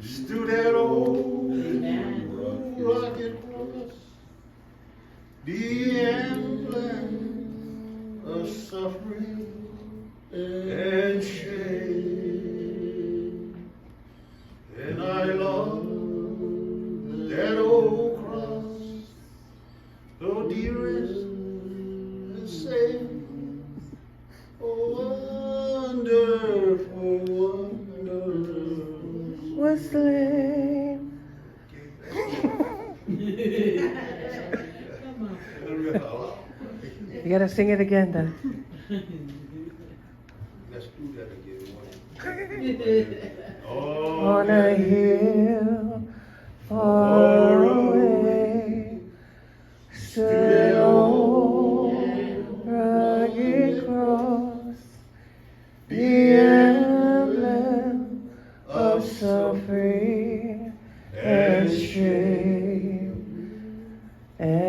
stood that old rugged cross, the emblem of suffering and shame. And I love that old cross, oh dearest Savior, oh wonderful, wonderful. Was slain. You gotta sing it again then. Let's do that again. On a hill far away stood an old rugged cross, the emblem of suffering and shame. And